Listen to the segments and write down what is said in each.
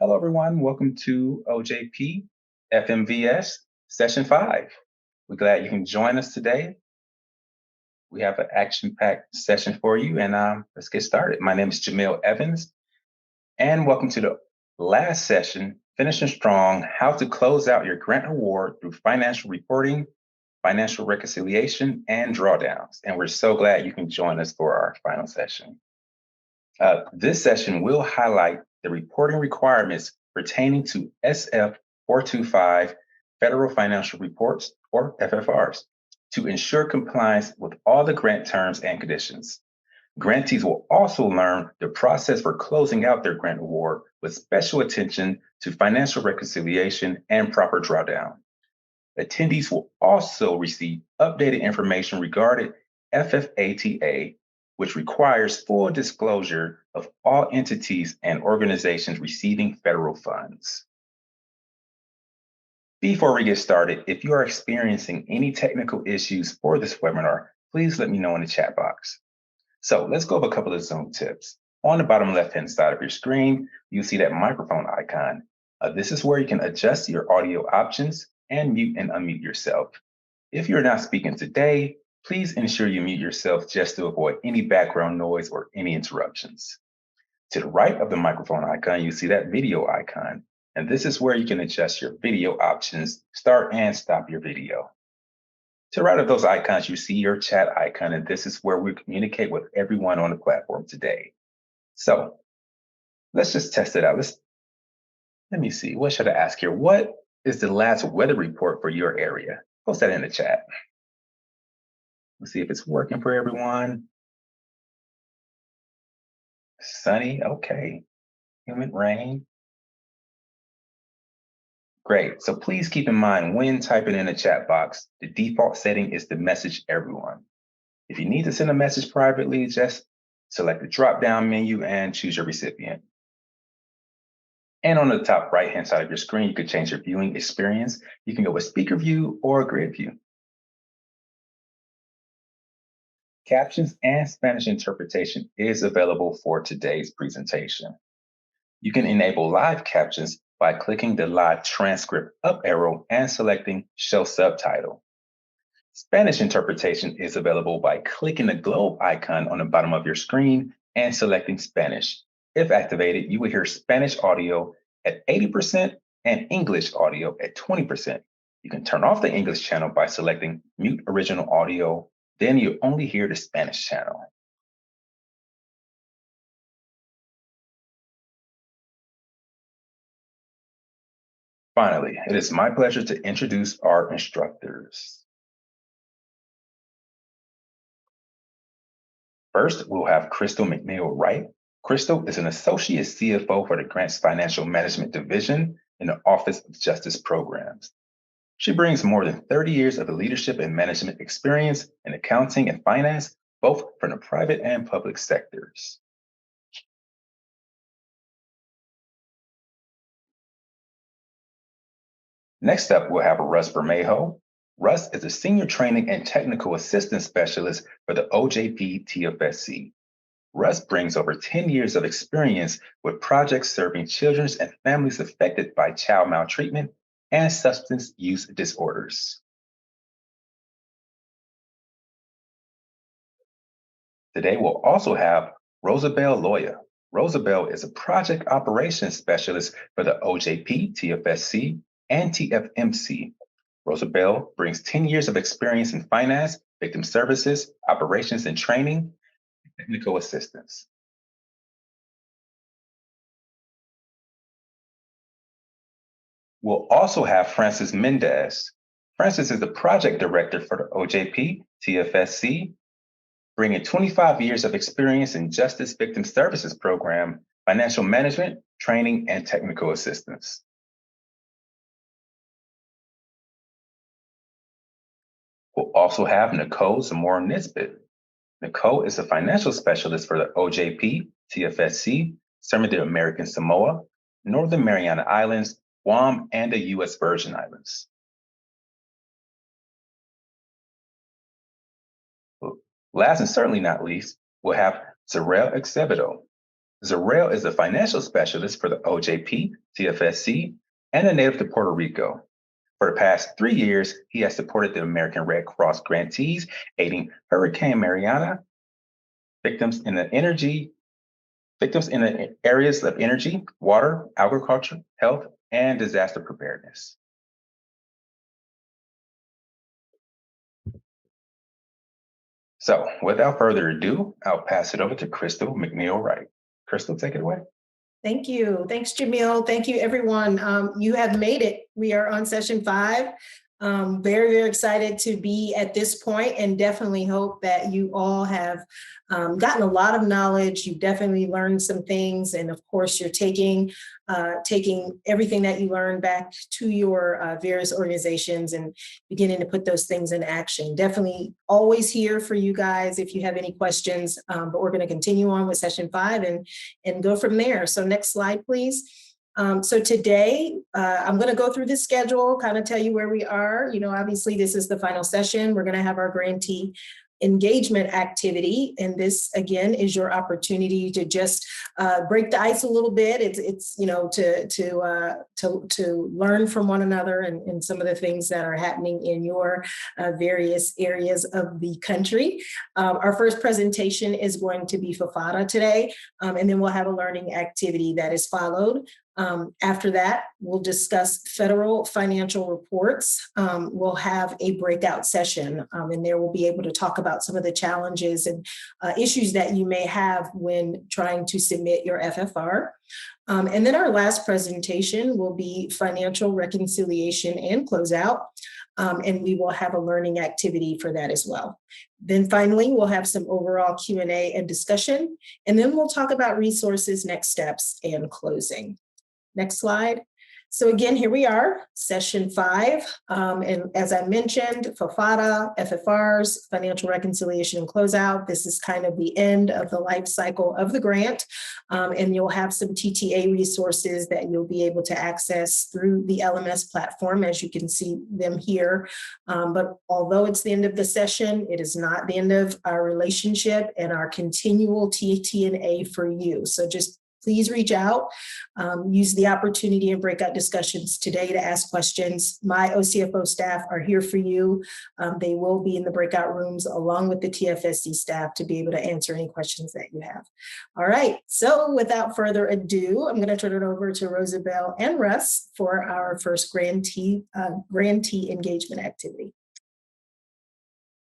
Hello, everyone. Welcome to OJP FMVS Session 5. We're glad you can join us today. We have an action-packed session for you, and let's get started. My name is Jamil Evans, and welcome to the last session, Finishing Strong, How to Close Out Your Grant Award Through Financial Reporting, Financial Reconciliation, and Drawdowns. And we're so glad you can join us for our final session. This session will highlight the reporting requirements pertaining to SF425 Federal Financial Reports, or FFRs, to ensure compliance with all the grant terms and conditions. Grantees will also learn the process for closing out their grant award with special attention to financial reconciliation and proper drawdown. Attendees will also receive updated information regarding FFATA, which requires full disclosure of all entities and organizations receiving federal funds. Before we get started, if you are experiencing any technical issues for this webinar, please let me know in the chat box. So let's go over a couple of Zoom tips. On the bottom left-hand side of your screen, you'll see that microphone icon. This is where you can adjust your audio options and mute and unmute yourself. If you're not speaking today, please ensure you mute yourself just to avoid any background noise or any interruptions. To the right of the microphone icon, you see that video icon, and this is where you can adjust your video options, start and stop your video. To the right of those icons, you see your chat icon, and this is where we communicate with everyone on the platform today. So let's just test it out. Let me see, what should I ask here? What is the last weather report for your area? Post that in the chat. Let's see if it's working for everyone. Sunny, okay. Humid rain. Great. So please keep in mind when typing in the chat box, the default setting is to message everyone. If you need to send a message privately, just select the drop-down menu and choose your recipient. And on the top right-hand side of your screen, you can change your viewing experience. You can go with speaker view or grid view. Captions and Spanish interpretation is available for today's presentation. You can enable live captions by clicking the live transcript up arrow and selecting Show Subtitle. Spanish interpretation is available by clicking the globe icon on the bottom of your screen and selecting Spanish. If activated, you will hear Spanish audio at 80% and English audio at 20%. You can turn off the English channel by selecting Mute Original Audio. Then you only hear the Spanish channel. Finally, it is my pleasure to introduce our instructors. First, we'll have Crystal McNeil-Wright. Crystal is an associate CFO for the Grants Financial Management Division in the Office of Justice Programs. She brings more than 30 years of leadership and management experience in accounting and finance, both from the private and public sectors. Next up, we'll have Russ Bermejo. Russ is a Senior Training and Technical Assistance Specialist for the OJP TFSC. Russ brings over 10 years of experience with projects serving children and families affected by child maltreatment and substance use disorders. Today, we'll also have Rosabelle Loya. Rosabelle is a Project Operations Specialist for the OJP TFSC and TFMC. Rosabelle brings 10 years of experience in finance, victim services, operations and training, and technical assistance. We'll also have Francis Mendez. Francis is the project director for the OJP TFSC, bringing 25 years of experience in Justice Victim Services Program, financial management, training, and technical assistance. We'll also have Nicole Zamora-Nisbet. Nicole is a financial specialist for the OJP TFSC, serving the American Samoa, Northern Mariana Islands, Guam, and the U.S. Virgin Islands. Last and certainly not least, we'll have Zarel Exebedo. Zarel is a financial specialist for the OJP, TFSC, and a native to Puerto Rico. For the past 3 years, he has supported the American Red Cross grantees, aiding Hurricane Mariana victims in the areas of energy, water, agriculture, health, and disaster preparedness. So without further ado, I'll pass it over to Crystal McNeil-Wright. Crystal, take it away. Thank you. Thanks, Jamil. Thank you, everyone. You have made it. We are on session 5. Very, very excited to be at this point, and definitely hope that you all have gotten a lot of knowledge. You've definitely learned some things. And of course, you're taking everything that you learned back to your various organizations and beginning to put those things in action. Definitely always here for you guys if you have any questions, but we're going to continue on with session 5 and go from there. So next slide, please. So today, I'm going to go through the schedule, kind of tell you where we are. Obviously, this is the final session. We're going to have our grantee engagement activity. And this, again, is your opportunity to just break the ice a little bit. It's to learn from one another and some of the things that are happening in your various areas of the country. Our first presentation is going to be FFATA today, and then we'll have a learning activity that is followed. After that, we'll discuss federal financial reports. We'll have a breakout session, and there we'll be able to talk about some of the challenges and issues that you may have when trying to submit your FFR. And then our last presentation will be financial reconciliation and closeout, and we will have a learning activity for that as well. Then finally, we'll have some overall Q&A and discussion, and then we'll talk about resources, next steps, and closing. Next slide. So again, here we are, session 5. And as I mentioned, FFATA, FFRs, financial reconciliation and closeout. This is kind of the end of the life cycle of the grant. And you'll have some TTA resources that you'll be able to access through the LMS platform, as you can see them here. But although it's the end of the session, it is not the end of our relationship and our continual TTA for you. So just please reach out, use the opportunity in breakout discussions today to ask questions. My OCFO staff are here for you. They will be in the breakout rooms along with the TFSC staff to be able to answer any questions that you have. All right, so without further ado, I'm going to turn it over to Rosabelle and Russ for our first grantee engagement activity.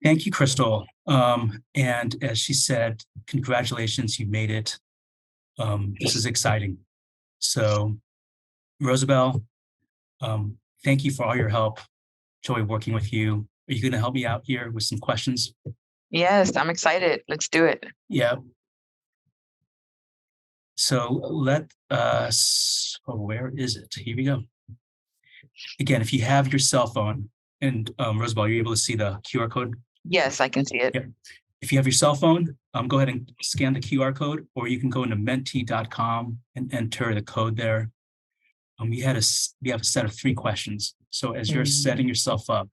Thank you, Crystal. And as she said, congratulations, you made it. This is exciting. So, Rosabelle, thank you for all your help. Enjoy working with you. Are you going to help me out here with some questions? Yes, I'm excited. Let's do it. Yeah. So let us, where is it? Here we go. Again, if you have your cell phone, and Rosabelle, you're able to see the QR code? Yes, I can see it. Yeah. If you have your cell phone, go ahead and scan the QR code, or you can go into menti.com and enter the code there. We have a set of 3 questions. So as you're setting yourself up,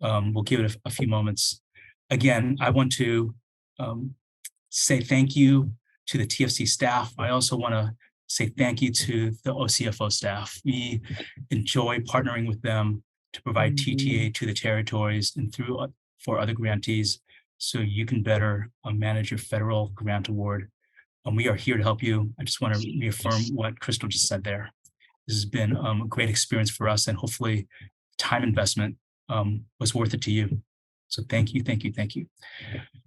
we'll give it a few moments. Again, I want to say thank you to the TFC staff. I also want to say thank you to the OCFO staff. We enjoy partnering with them to provide TTA to the territories and for other grantees, so you can better manage your federal grant award. We are here to help you. I just want to reaffirm what Crystal just said there. This has been a great experience for us, and hopefully time investment was worth it to you. So thank you, thank you, thank you.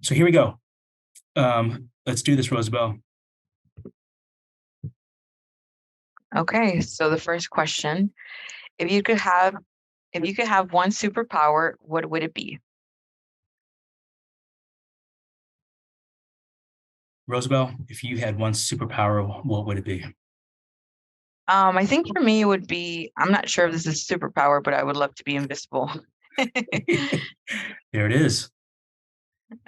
So here we go. Let's do this, Rosabelle. Okay, so the first question, if you could have one superpower, what would it be? Rosabelle, if you had one superpower, what would it be? I think for me it would be, I'm not sure if this is a superpower, but I would love to be invisible. There it is.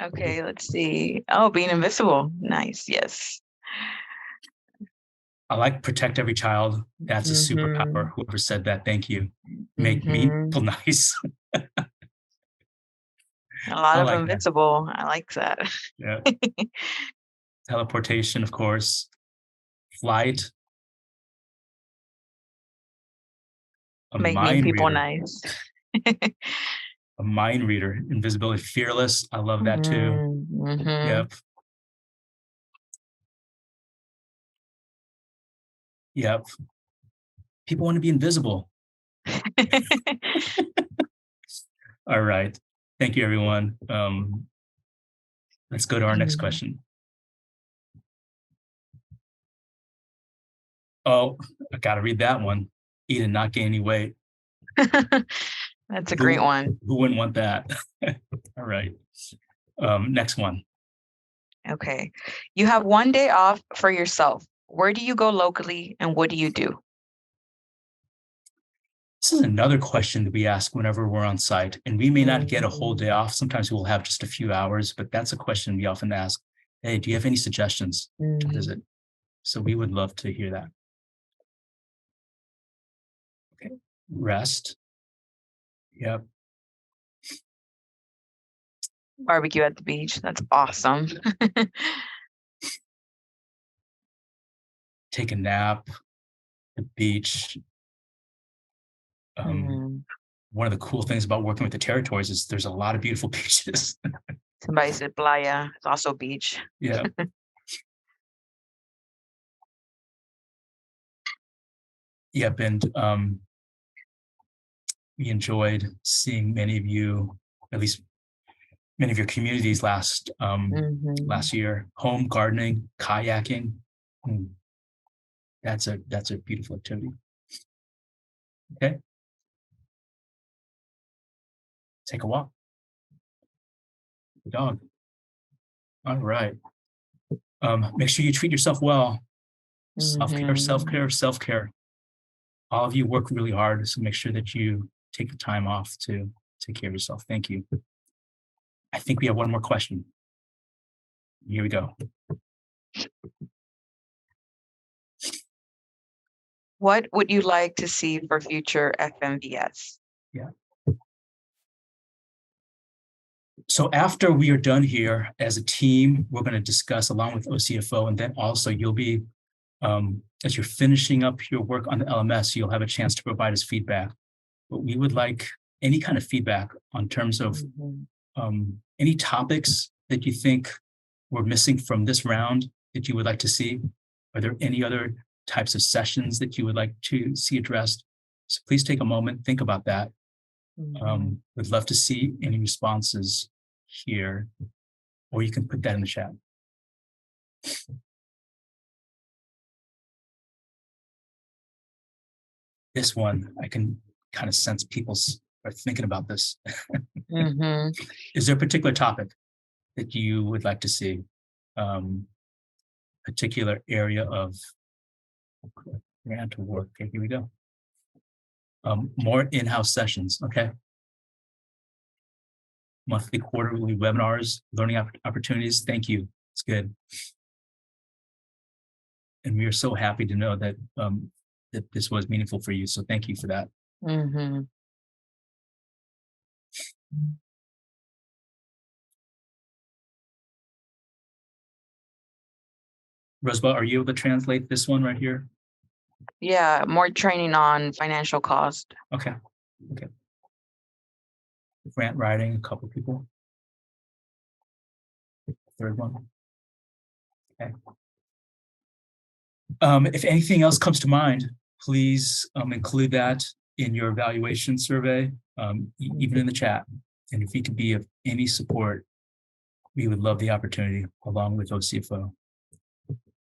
Okay, let's see. Oh, being invisible. Nice. Yes. I like protect every child. That's a superpower. Whoever said that, thank you. Make me feel nice. A lot of like invincible. That. I like that. Yeah. Teleportation, of course. flight, a Making mind people reader, nice. a mind reader, invisibility, fearless. I love that too. Mm-hmm. Yep. Yep. People want to be invisible. All right. Thank you, everyone. Let's go to our next question. Oh, I got to read that one. Eat and not gain any weight. That's a great one. Who wouldn't want that? All right. Next one. Okay. You have one day off for yourself. Where do you go locally and what do you do? This is another question that we ask whenever we're on site, and we may not get a whole day off. Sometimes we'll have just a few hours, but that's a question we often ask. Hey, do you have any suggestions to visit? So we would love to hear that. Okay. Rest. Yep. Barbecue at the beach. That's awesome. Take a nap, the beach. One of the cool things about working with the territories is there's a lot of beautiful beaches. Somebody said playa. It's also beach. Yeah. Yep. And we enjoyed seeing many of you, at least many of your communities last year. Home gardening, kayaking. That's a beautiful activity. Okay. Take a walk. Dog. All right. Make sure you treat yourself well. Self-care, self-care, self-care. All of you work really hard, so make sure that you take the time off to take care of yourself. Thank you. I think we have one more question. Here we go. What would you like to see for future FMVS? Yeah. So after we are done here as a team, we're going to discuss along with OCFO, and then also you'll be, as you're finishing up your work on the LMS, you'll have a chance to provide us feedback. But we would like any kind of feedback on terms of any topics that you think we're missing from this round that you would like to see. Are there any other types of sessions that you would like to see addressed? So please take a moment, think about that. We'd love to see any responses here, or you can put that in the chat. This one, I can kind of sense people are thinking about this. Is there a particular topic that you would like to see? Particular area of grant work? Okay, here we go. More in-house sessions, okay? Monthly, quarterly webinars, learning opportunities. Thank you. It's good. And we are so happy to know that that this was meaningful for you. So thank you for that. Rosebud, are you able to translate this one right here? Yeah, more training on financial cost. Okay. Okay. Grant writing, a couple people. Third one. Okay. If anything else comes to mind, please include that in your evaluation survey, even in the chat. And if you could be of any support, we would love the opportunity along with OCFO.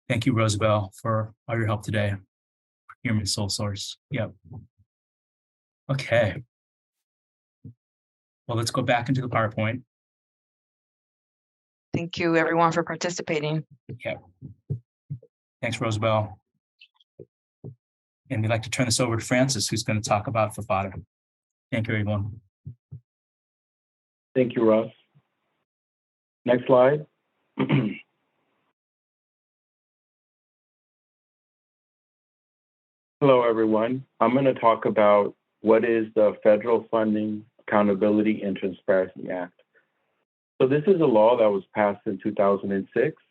Thank you, Rosabelle, for all your help today. Procurement sole source. Yep. Okay. Well, let's go back into the PowerPoint. Thank you, everyone, for participating. Yeah. Thanks, Rosabelle. And we'd like to turn this over to Francis, who's going to talk about FFATA. Thank you, everyone. Thank you, Russ. Next slide. Hello, everyone. I'm going to talk about what is the Federal Funding Accountability and Transparency Act. So this is a law that was passed in 2006.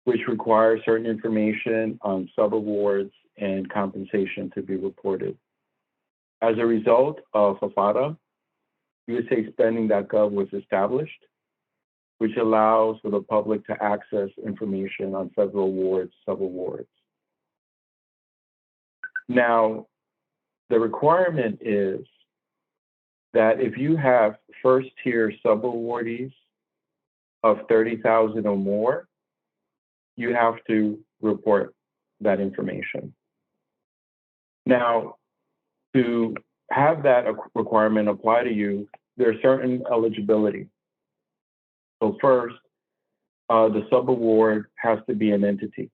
which requires certain information on subawards and compensation to be reported. As a result of FFATA, USAspending.gov was established, which allows for the public to access information on federal awards, subawards. Now, the requirement is that if you have first-tier subawardees of 30,000 or more, you have to report that information. Now, to have that requirement apply to you, there's certain eligibility. So first, the subaward has to be an entity.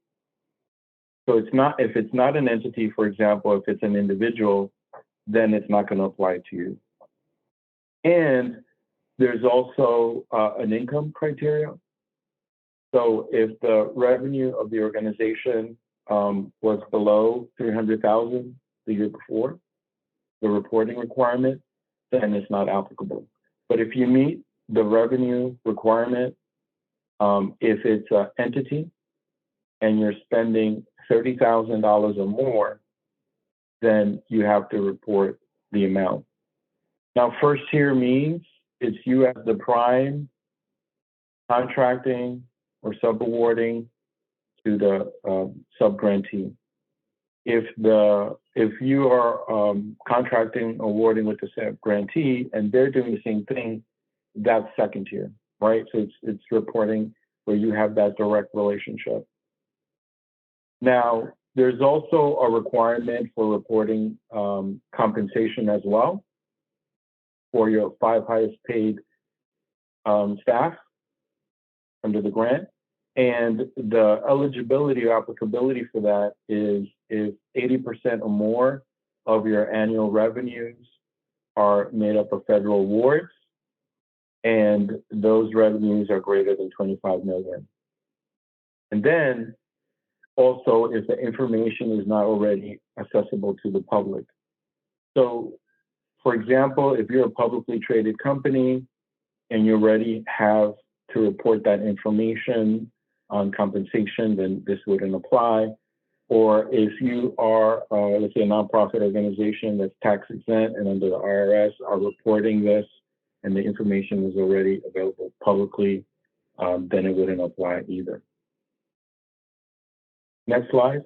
So it's not, if it's not an entity, for example, if it's an individual, then it's not going to apply to you. And there's also an income criteria. So if the revenue of the organization was below 300,000 the year before, the reporting requirement, then it's not applicable. But if you meet the revenue requirement, if it's an entity and you're spending $30,000 or more, then you have to report the amount. Now, first tier means it's you as the prime contracting or subawarding to the sub-grantee. If you are contracting, awarding with the sub-grantee and they're doing the same thing, that's second tier, right? So it's reporting where you have that direct relationship. Now, there's also a requirement for reporting compensation as well for your 5 highest paid staff under the grant. And the eligibility or applicability for that is if 80% or more of your annual revenues are made up of federal awards, and those revenues are greater than 25 million. And then also if the information is not already accessible to the public. So for example, if you're a publicly traded company and you already have to report that information on compensation, then this wouldn't apply. Or if you are, let's say, a nonprofit organization that's tax exempt and under the IRS are reporting this and the information is already available publicly, then it wouldn't apply either. Next slide.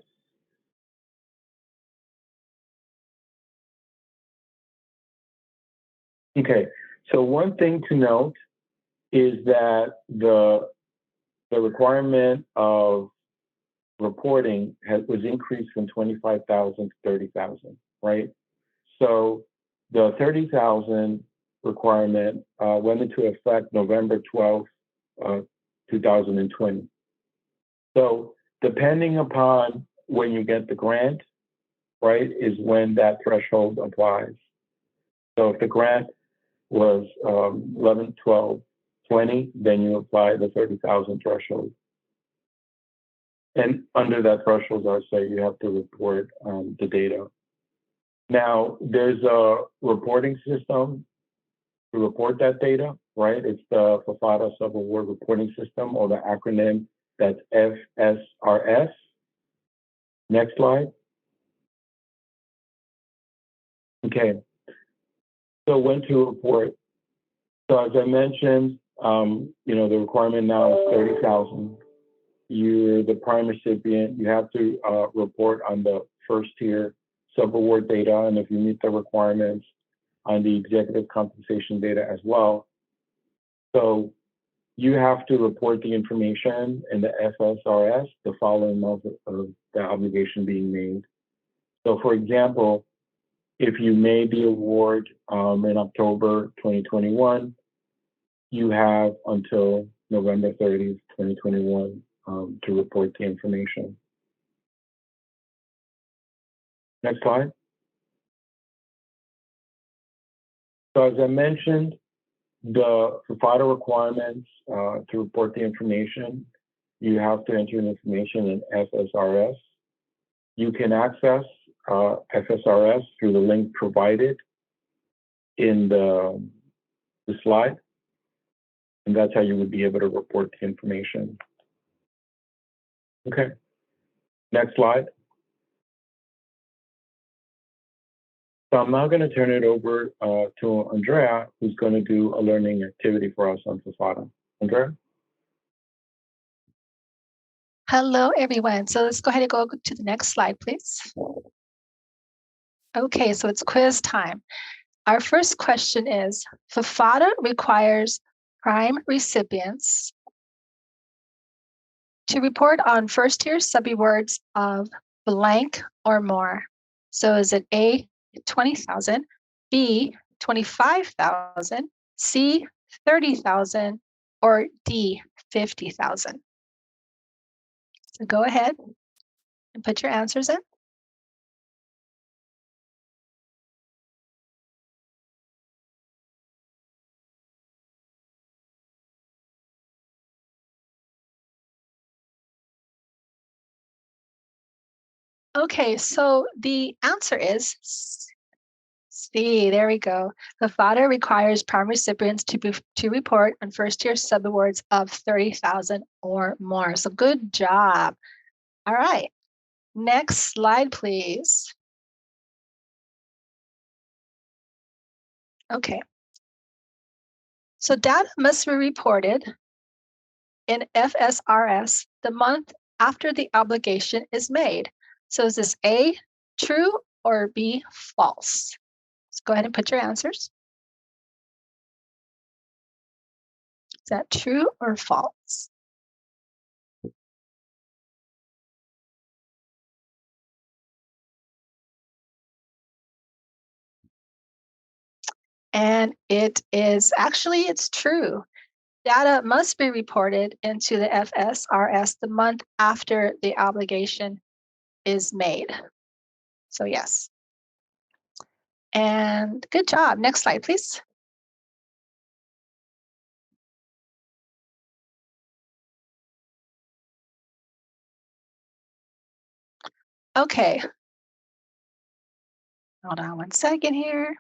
Okay, so one thing to note is that the requirement of reporting was increased from 25,000 to 30,000, right? So the 30,000 requirement went into effect November 12th, 2020. So depending upon when you get the grant, right, is when that threshold applies. So if the grant was 11, 12, 20, then you apply the 30,000 threshold. And under that threshold, I say you have to report the data. Now, there's a reporting system to report that data, right? It's the FFATA Subaward Reporting System, or the acronym that's FSRS. Next slide. Okay, so when to report. So as I mentioned, the requirement now is 30,000. You're the prime recipient. You have to report on the first tier subaward data, and if you meet the requirements, on the executive compensation data as well. So you have to report the information in the FSRS the following month of the obligation being made. So for example, if you made the award in October 2021, you have until November 30th, 2021 to report the information. Next slide. So as I mentioned, the FFATA requirements to report the information, you have to enter the information in FSRS. You can access FSRS through the link provided in the slide, and that's how you would be able to report the information. Okay. Next slide. So I'm now going to turn it over to Andrea, who's going to do a learning activity for us on FAFATA. Andrea? Hello, everyone. So let's go ahead and go to the next slide, please. Okay, so it's quiz time. Our first question is, FAFATA requires prime recipients to report on first-year sub-awards of blank or more. So is it A, 20,000, B, 25,000, C, 30,000, or D, 50,000? So go ahead and put your answers in. Okay, so the answer is C. There we go. The FAFATA requires prime recipients to report on first-year subawards of 30,000 or more. So good job. All right. Next slide, please. Okay. So data must be reported in FSRS the month after the obligation is made. So is this A, true, or B, false? Let's go ahead and put your answers. Is that true or false? And it's true. Data must be reported into the FSRS the month after the obligation is made. So yes. And good job. Next slide, please. Okay. Hold on one second here.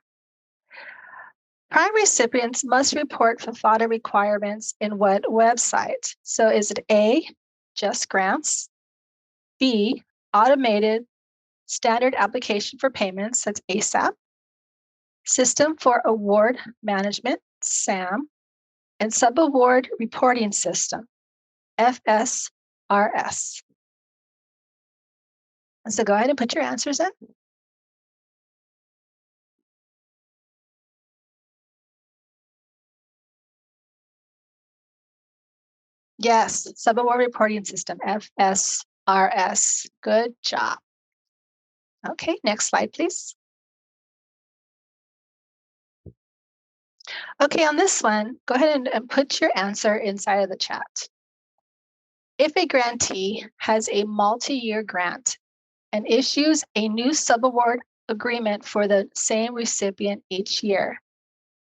Prime recipients must report FAFATA requirements in what website? So is it A, Just Grants, B, Automated Standard Application for Payments, that's ASAP, System for Award Management, SAM, and Subaward Reporting System, FSRS. So go ahead and put your answers in. Yes, Subaward Reporting System, FSRS. Good job. Okay, next slide, please. Okay, on this one, go ahead and put your answer inside of the chat. If a grantee has a multi-year grant and issues a new subaward agreement for the same recipient each year,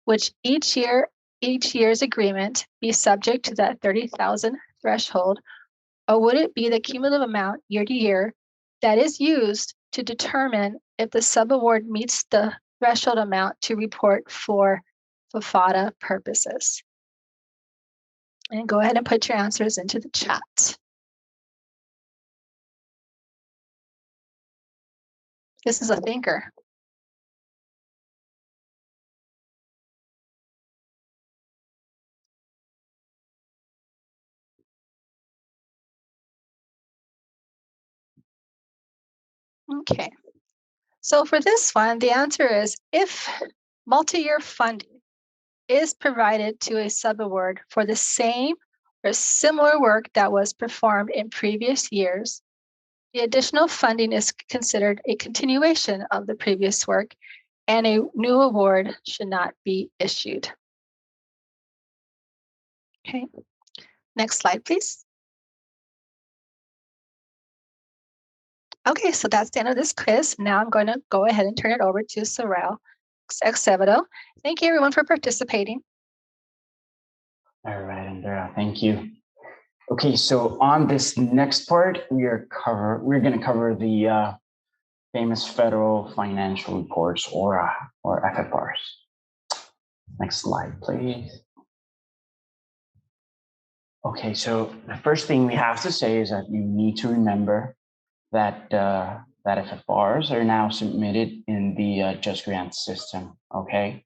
which each year's agreement be subject to that 30,000 threshold, or would it be the cumulative amount year to year that is used to determine if the subaward meets the threshold amount to report for FAFATA purposes? And go ahead and put your answers into the chat. This is a thinker. Okay. So for this one, the answer is if multi-year funding is provided to a subaward for the same or similar work that was performed in previous years, the additional funding is considered a continuation of the previous work, and a new award should not be issued. Okay, next slide, please. Okay, so that's the end of this quiz. Now I'm going to go ahead and turn it over to Sorrel Acevedo. Thank you, everyone, for participating. All right, Andrea, thank you. Okay, so on this next part, we're going to cover the famous Federal Financial Reports, or FFRs. Next slide, please. Okay, so the first thing we have to say is that you need to remember that that FFRs are now submitted in the Just Grants system. Okay,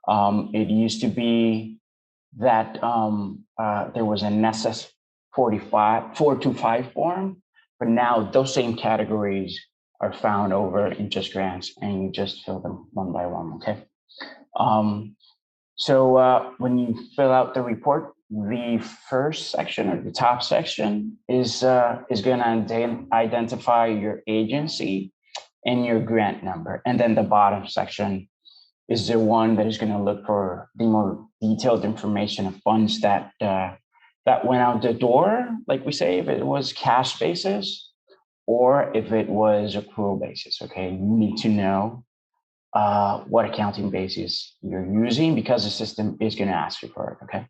it used to be that there was an SF425 form, but now those same categories are found over in Just Grants, and you just fill them one by one. Okay. So when you fill out the report, the first section or the top section is going to identify your agency and your grant number, and then the bottom section is the one that is going to look for the more detailed information of funds that that went out the door, like we say, if it was cash basis or if it was accrual basis. Okay, you need to know what accounting basis you're using because the system is going to ask you for it. Okay.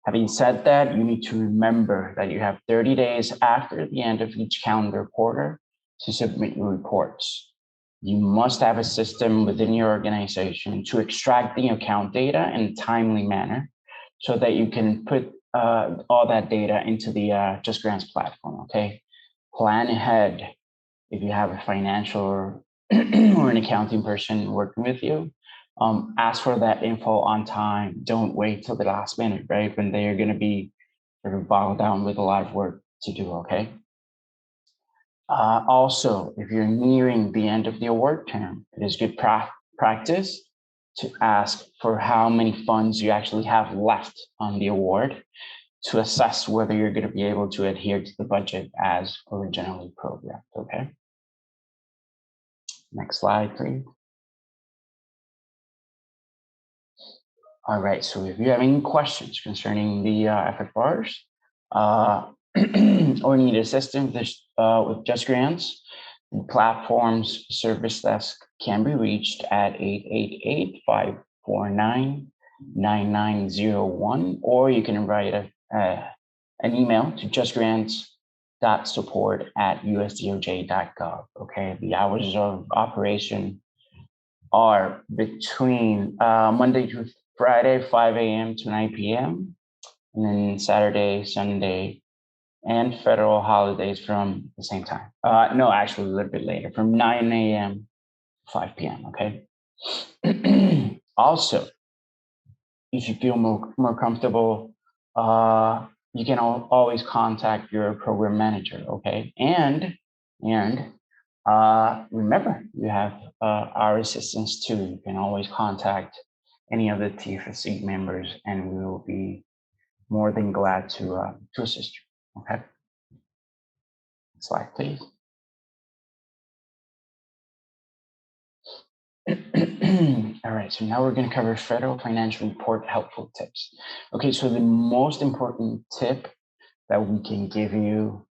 Having said that, you need to remember that you have 30 days after the end of each calendar quarter to submit your reports. You must have a system within your organization to extract the account data in a timely manner so that you can put all that data into the Just Grants platform. Okay. Plan ahead. If you have a financial or an accounting person working with you, ask for that info on time. Don't wait till the last minute, right? When they are going to be sort of bogged down with a lot of work to do, okay? Also, if you're nearing the end of the award term, it is good practice to ask for how many funds you actually have left on the award to assess whether you're going to be able to adhere to the budget as originally programmed, okay? Next slide, please. All right, so if you have any questions concerning the FFRs or need assistance with Just Grants, the platform's service desk can be reached at 888-549-9901, or you can write an email to justgrants.support@usdoj.gov. Okay, the hours of operation are between Monday to Friday, 5 a.m. to 9 p.m., and then Saturday, Sunday, and federal holidays from the same time. No, actually a little bit later, from 9 a.m. to 5 p.m., okay? Also, if you feel more comfortable, you can always contact your program manager, okay? And remember, you have our assistance too. You can always contact any of the TFSC members, and we will be more than glad to assist you. Okay. Next slide, please. All right, so now we're going to cover Federal Financial Report helpful tips. Okay, so the most important tip that we can give you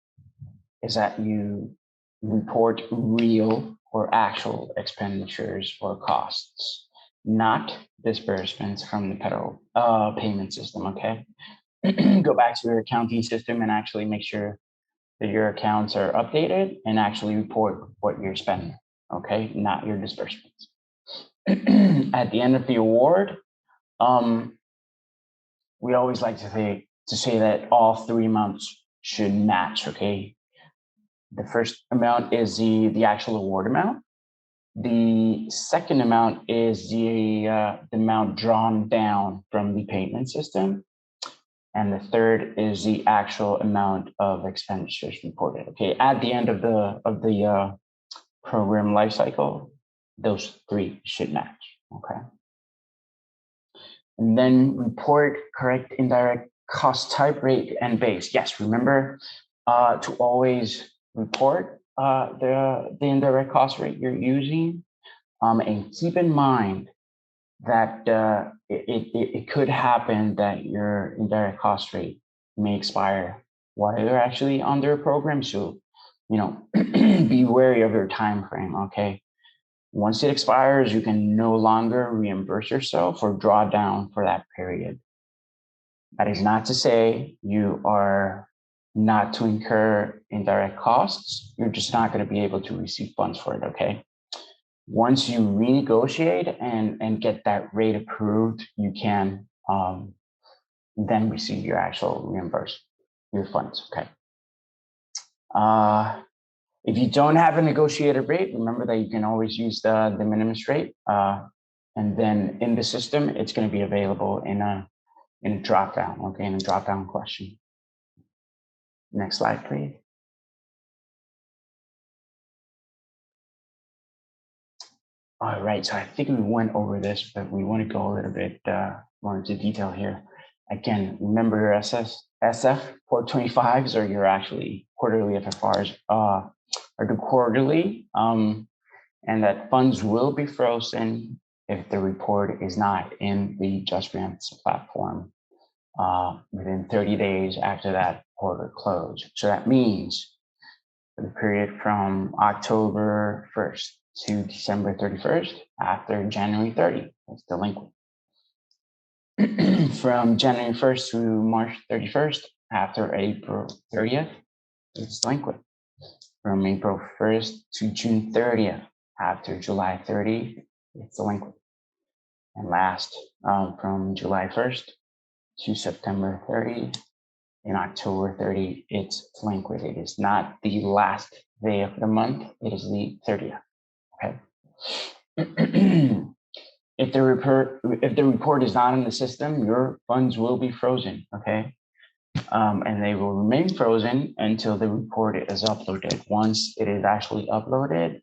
is that you report real or actual expenditures or costs, not disbursements from the federal payment system, okay? Go back to your accounting system and actually make sure that your accounts are updated and actually report what you're spending, okay? Not your disbursements. At the end of the award, we always like to say that all three amounts should match, okay? The first amount is the actual award amount. The second amount is the amount drawn down from the payment system. And the third is the actual amount of expenditures reported. Okay, at the end of the program lifecycle, those three should match. Okay, and then report correct indirect cost type, rate, and base. Yes, remember to always report the indirect cost rate you're using, and keep in mind that it could happen that your indirect cost rate may expire while you're actually under a program. So, be wary of your time frame, okay? Once it expires, you can no longer reimburse yourself or draw down for that period. That is not to say you are not to incur indirect costs. You're just not going to be able to receive funds for it, okay? Once you renegotiate and get that rate approved, you can then receive your actual your funds, okay? If you don't have a negotiated rate, remember that you can always use the minimum rate. And then in the system, it's going to be available in a drop down, okay, in a drop down question. Next slide, please. All right, so I think we went over this, but we want to go a little bit more into detail here. Again, remember your SF425s or your actually quarterly FFRs are due quarterly, and that funds will be frozen if the report is not in the Just Grants platform within 30 days after that quarter close. So that means for the period from October 1st to December 31st, after January 30, it's delinquent. From January 1st to March 31st, after April 30th, it's delinquent. From April 1st to June 30th, after July 30, it's delinquent. And last, from July 1st to September 30, in October 30, it's delinquent. It is not the last day of the month, it is the 30th, okay? If the report is not in the system, your funds will be frozen, okay? And they will remain frozen until the report is uploaded. Once it is actually uploaded,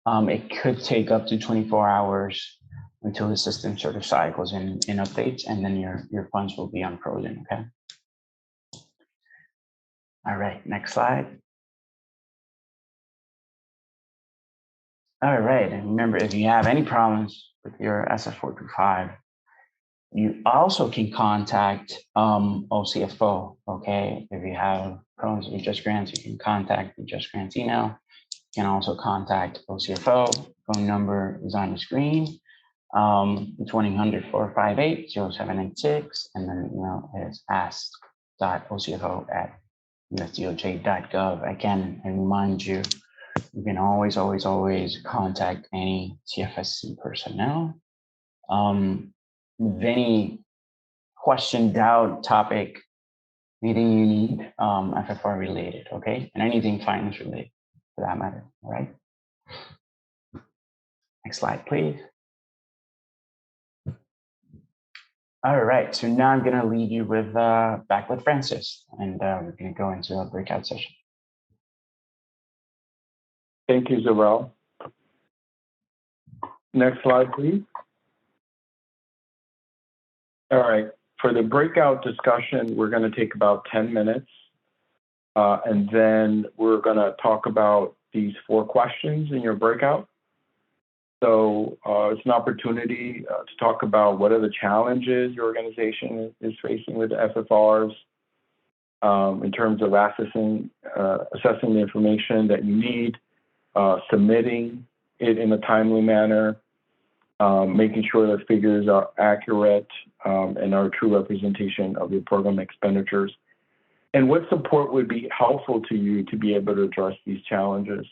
it could take up to 24 hours until the system sort of cycles in updates, and then your funds will be unfrozen, okay? All right, next slide. All right, and remember, if you have any problems with your SF425, you also can contact OCFO, okay? If you have problems with Just Grants, you can contact the Just Grants email. You can also contact OCFO. Phone number is on the screen. It's 1-800-458-0786, and then the email is ask.ocfo@usdoj.gov. Again, I remind you, you can always contact any CFSC personnel with any question, doubt, topic, anything you need FFR related, okay? And anything finance related for that matter, all right? Next slide, please. All right, so now I'm gonna leave you with back with Francis, and we're gonna go into a breakout session. Thank you, Zarel. Next slide, please. All right, for the breakout discussion, we're going to take about 10 minutes, and then we're going to talk about these 4 questions in your breakout. So it's an opportunity to talk about what are the challenges your organization is facing with the FFRs in terms of assessing the information that you need, submitting it in a timely manner, making sure that figures are accurate and are a true representation of your program expenditures, and what support would be helpful to you to be able to address these challenges.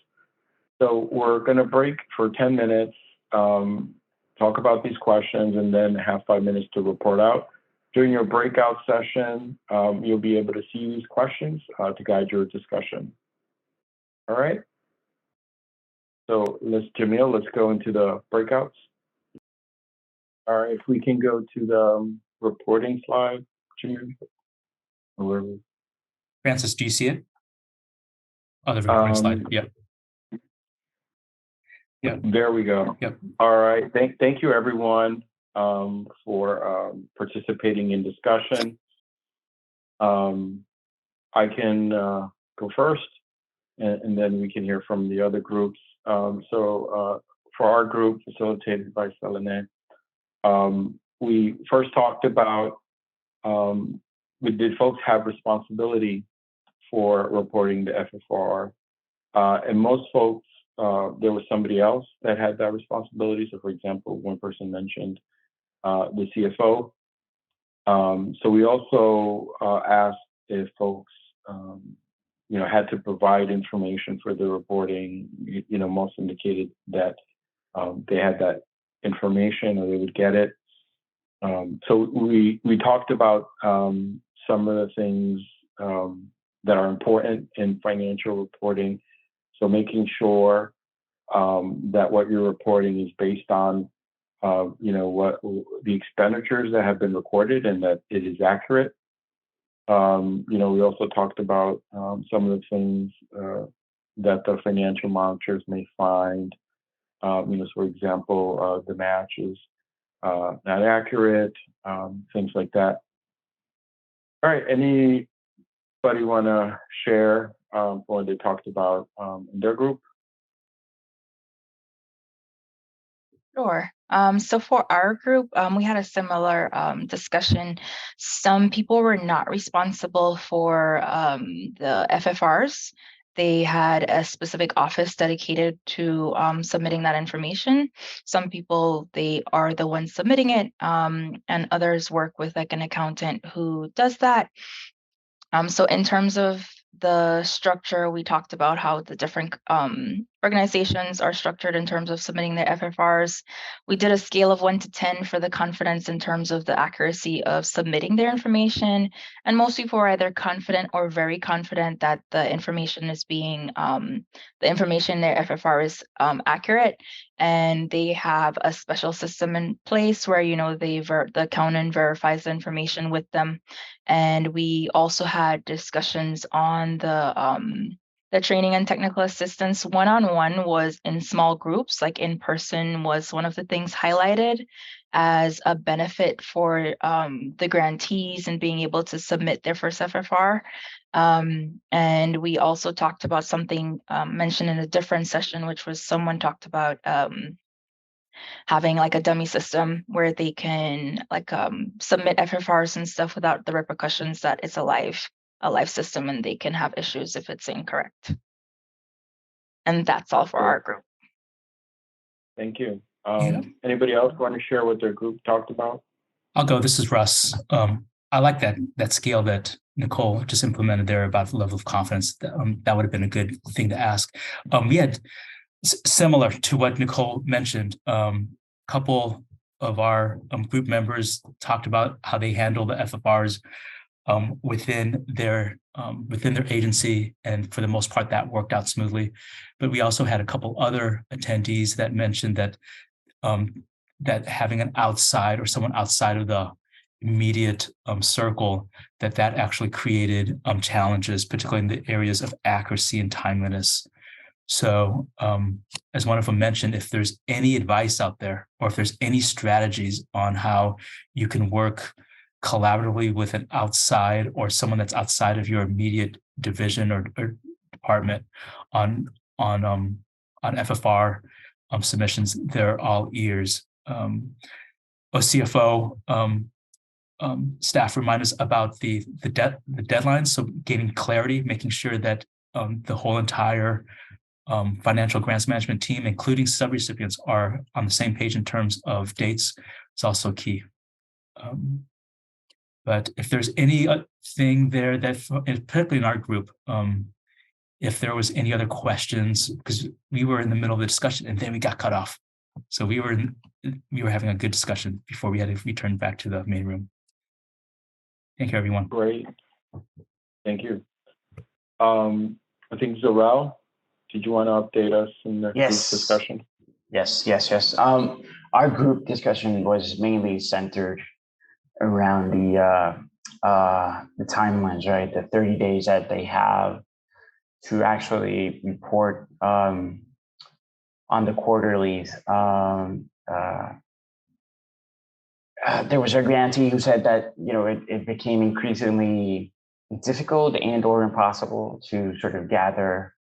So we're going to break for 10 minutes, talk about these questions, and then have 5 minutes to report out. During your breakout session, you'll be able to see these questions to guide your discussion. All right. So Jamil, let's go into the breakouts. All right, if we can go to the reporting slide, Jamil. Francis, do you see it? Oh, the reporting slide. Yep. Yep. There we go. Yep. All right. Thank you, everyone, for participating in discussion. I can go first, and then we can hear from the other groups. So for our group, facilitated by Selene, we first talked about did folks have responsibility for reporting the FFR? And most folks, there was somebody else that had that responsibility. So for example, one person mentioned the CFO. So we also asked if folks had to provide information for the reporting. Most indicated that they had that information or they would get it. So we talked about some of the things that are important in financial reporting. So making sure that what you're reporting is based on what the expenditures that have been recorded and that it is accurate. We also talked about some of the things that the financial monitors may find. For example, the match is not accurate, things like that. All right, anybody want to share what they talked about in their group? Sure. So for our group, we had a similar discussion. Some people were not responsible for the FFRs. They had a specific office dedicated to submitting that information. Some people, they are the ones submitting it, and others work with like an accountant who does that. So in terms of the structure, we talked about how the different organizations are structured in terms of submitting their FFRs. We did a scale of 1 to 10 for the confidence in terms of the accuracy of submitting their information. And most people are either confident or very confident that the information is being, the information in their FFR is accurate. And they have a special system in place where, the accountant verifies the information with them. And we also had discussions on the training and technical assistance. One-on-one was in small groups, like in person was one of the things highlighted as a benefit for the grantees and being able to submit their first FFR. And we also talked about something mentioned in a different session, which was someone talked about having like a dummy system where they can submit FFRs and stuff without the repercussions that it's a live system and they can have issues if it's incorrect. And that's all for our group. Thank you. Anybody else want to share what their group talked about? I'll go. This is Russ. I like that scale that Nicole just implemented there about the level of confidence. That would have been a good thing to ask. We had similar to what Nicole mentioned. Couple of our group members talked about how they handle the FFRs within their agency, and for the most part that worked out smoothly. But we also had a couple other attendees that mentioned that that having an outside or someone outside of the immediate circle, that actually created challenges, particularly in the areas of accuracy and timeliness. So as one of them mentioned, if there's any advice out there, or if there's any strategies on how you can work collaboratively with an outside or someone that's outside of your immediate division or department on FFR submissions, they're all ears. CFO staff remind us about the deadlines. So gaining clarity, making sure that the whole entire financial grants management team, including subrecipients, are on the same page in terms of dates. It's also key. But if there's anything there that, particularly in our group, if there was any other questions, because we were in the middle of the discussion and then we got cut off. So we were having a good discussion before we had to return back to the main room. Thank you, everyone. Great. Thank you. I think Zorel, did you want to update us in the group discussion? Yes. Our group discussion was mainly centered around the timelines, right? The 30 days that they have to actually report on the quarterlies. There was a grantee who said that it became increasingly difficult and or impossible to sort of gather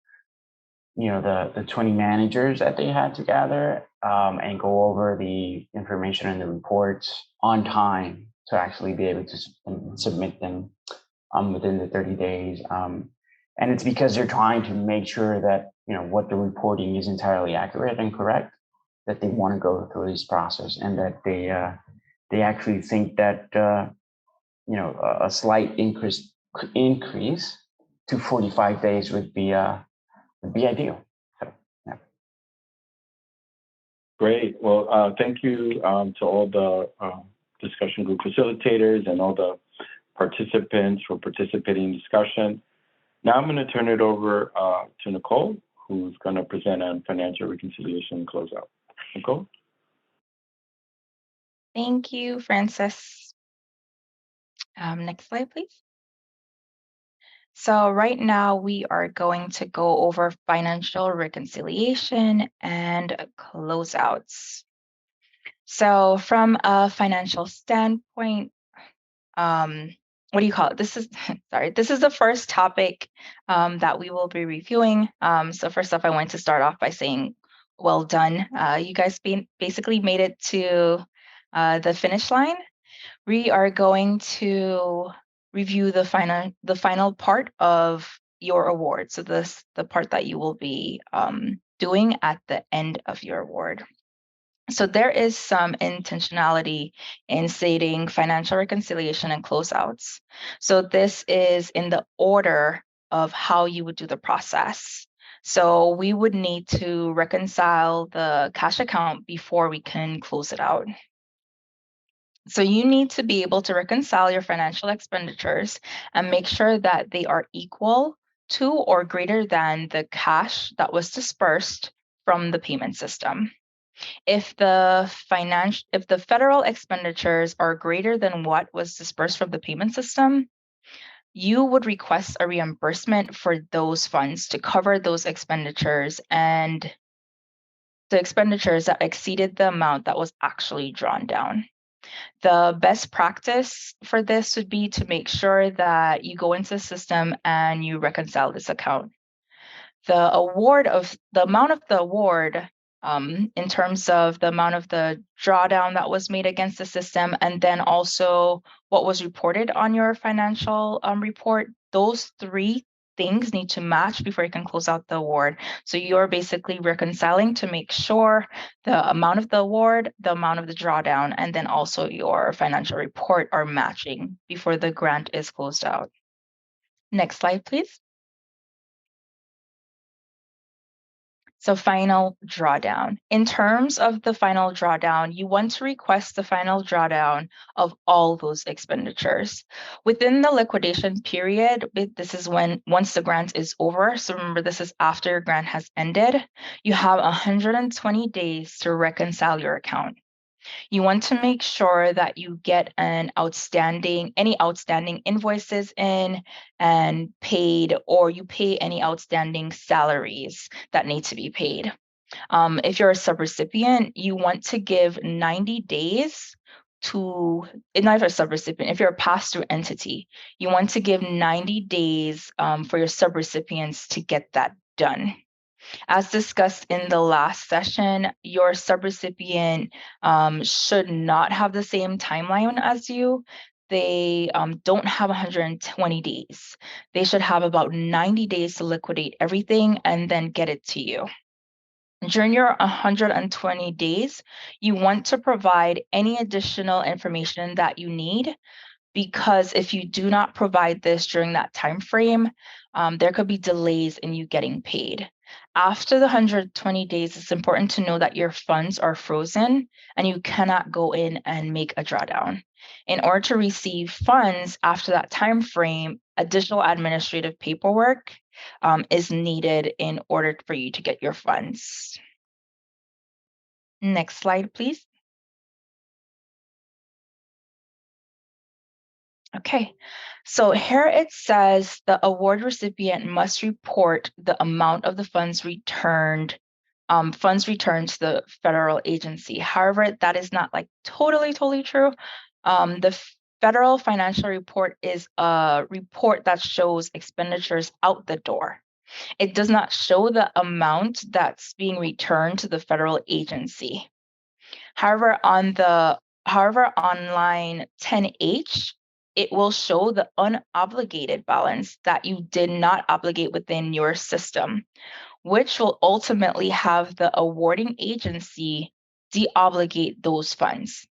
the 20 managers that they had to gather and go over the information in the reports on time to actually be able to submit them within the 30 days. And it's because they're trying to make sure that what the reporting is entirely accurate and correct, that they want to go through this process, and that they actually think that a slight increase to 45 days would be ideal. So, yeah. Great. Well, thank you to all the discussion group facilitators and all the participants for participating in discussion. Now I'm going to turn it over to Nicole, who's going to present on financial reconciliation and closeout. Nicole? Thank you, Francis. Next slide, please. So right now we are going to go over financial reconciliation and closeouts. So from a financial standpoint, what do you call it? This is, sorry, this is the first topic that we will be reviewing. So first off, I want to start off by saying, well done. You guys basically made it to the finish line. We are going to review the final part of your award. So the part that you will be doing at the end of your award. So there is some intentionality in stating financial reconciliation and closeouts. So this is in the order of how you would do the process. So we would need to reconcile the cash account before we can close it out. So you need to be able to reconcile your financial expenditures and make sure that they are equal to or greater than the cash that was dispersed from the payment system. If the federal expenditures are greater than what was dispersed from the payment system, you would request a reimbursement for those funds to cover those expenditures and the expenditures that exceeded the amount that was actually drawn down. The best practice for this would be to make sure that you go into the system and you reconcile this account. The amount of the award in terms of the amount of the drawdown that was made against the system, and then also what was reported on your financial report, those three things need to match before you can close out the award. So you're basically reconciling to make sure the amount of the award, the amount of the drawdown, and then also your financial report are matching before the grant is closed out. Next slide, please. So final drawdown. In terms of the final drawdown, you want to request the final drawdown of all those expenditures. Within the liquidation period, this is once the grant is over, so remember this is after your grant has ended, you have 120 days to reconcile your account. You want to make sure that you get any outstanding invoices in and paid, or you pay any outstanding salaries that need to be paid. If you're a subrecipient, you want to give 90 days to, not if you're a subrecipient, if you're a pass-through entity, you want to give 90 days for your subrecipients to get that done. As discussed in the last session, your subrecipient should not have the same timeline as you. They don't have 120 days. They should have about 90 days to liquidate everything and then get it to you. During your 120 days, you want to provide any additional information that you need, because if you do not provide this during that time frame, there could be delays in you getting paid. After the 120 days, it's important to know that your funds are frozen and you cannot go in and make a drawdown. In order to receive funds after that time frame, additional administrative paperwork is needed in order for you to get your funds. Next slide, please. Okay, so here it says the award recipient must report the amount of the funds returned to the federal agency. However, that is not like totally true. The federal financial report is a report that shows expenditures out the door. It does not show the amount that's being returned to the federal agency. However, on line 10H, it will show the unobligated balance that you did not obligate within your system, which will ultimately have the awarding agency deobligate those funds.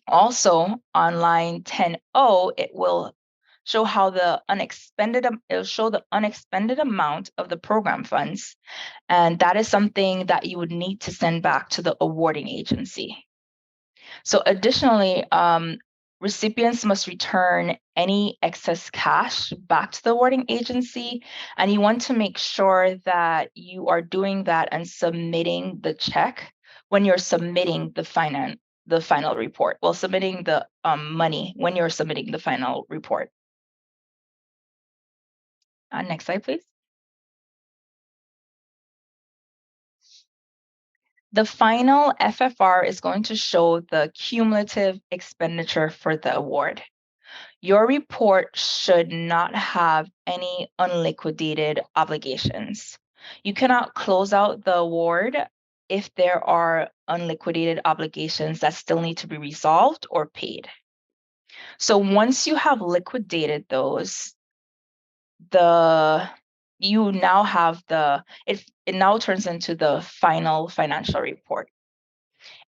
Also, on line 10O, it will show how the unexpended amount of the program funds, and that is something that you would need to send back to the awarding agency. So additionally, recipients must return any excess cash back to the awarding agency, and you want to make sure that you are doing that and submitting the check when you're submitting the final report. Well, submitting the money when you're submitting the final report. Next slide, please. The final FFR is going to show the cumulative expenditure for the award. Your report should not have any unliquidated obligations. You cannot close out the award if there are unliquidated obligations that still need to be resolved or paid. So once you have liquidated those, you now have it now turns into the final financial report.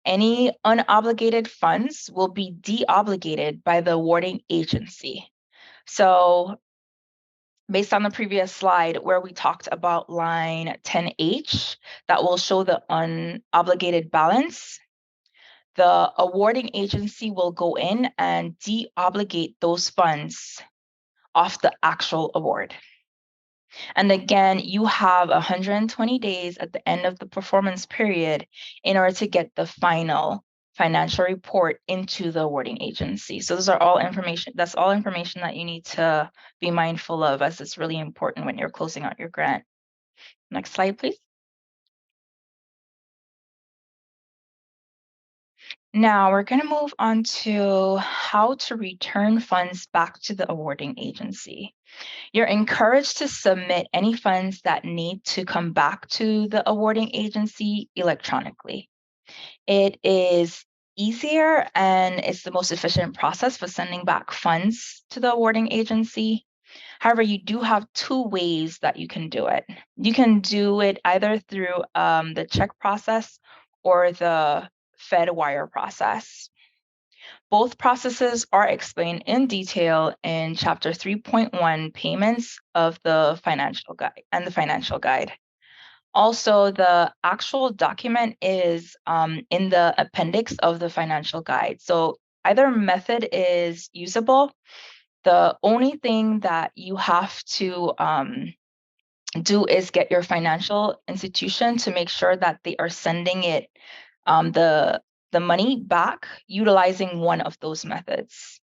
Any unobligated funds will be deobligated by the awarding agency. So based on the previous slide where we talked about line 10H, that will show the unobligated balance, the awarding agency will go in and deobligate those funds off the actual award. And again, you have 120 days at the end of the performance period in order to get the final financial report into the awarding agency. So those are all information, that's all information that you need to be mindful of, as it's really important when you're closing out your grant. Next slide, please. Now we're going to move on to how to return funds back to the awarding agency. You're encouraged to submit any funds that need to come back to the awarding agency electronically. It is easier and it's the most efficient process for sending back funds to the awarding agency. However, you do have two ways that you can do it. You can do it either through the check process or the Fed wire process. Both processes are explained in detail in Chapter 3.1, Payments of the Financial Guide and the Financial Guide. Also, the actual document is in the appendix of the Financial Guide. So either method is usable. The only thing that you have to do is get your financial institution to make sure that they are sending it the money back utilizing one of those methods.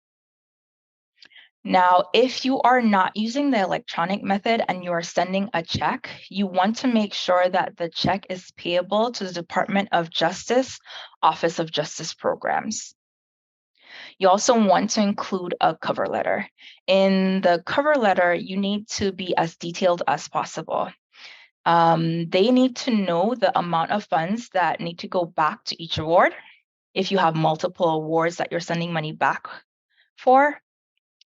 Now, if you are not using the electronic method and you are sending a check, you want to make sure that the check is payable to the Department of Justice, Office of Justice Programs. You also want to include a cover letter. In the cover letter, you need to be as detailed as possible. They need to know the amount of funds that need to go back to each award. If you have multiple awards that you're sending money back for,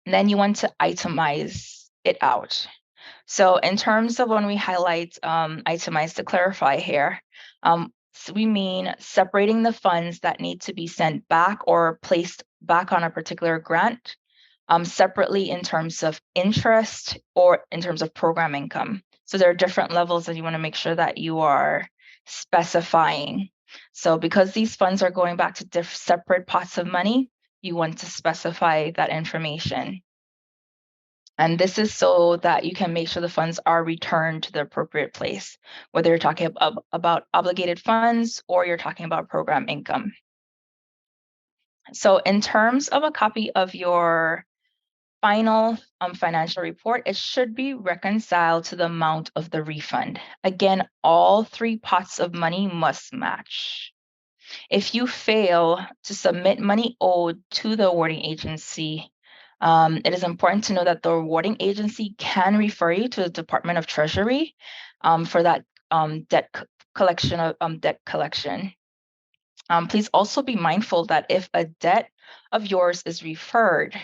then you want to itemize it out. So in terms of when we highlight itemize to clarify here, so we mean separating the funds that need to be sent back or placed back on a particular grant separately in terms of interest or in terms of program income. So there are different levels that you want to make sure that you are specifying. So because these funds are going back to separate pots of money, you want to specify that information. And this is so that you can make sure the funds are returned to the appropriate place, whether you're talking about obligated funds or you're talking about program income. So in terms of a copy of your final financial report, it should be reconciled to the amount of the refund. Again, all three pots of money must match. If you fail to submit money owed to the awarding agency, it is important to know that the awarding agency can refer you to the Department of Treasury for that debt collection. Please also be mindful that if a debt of yours is referred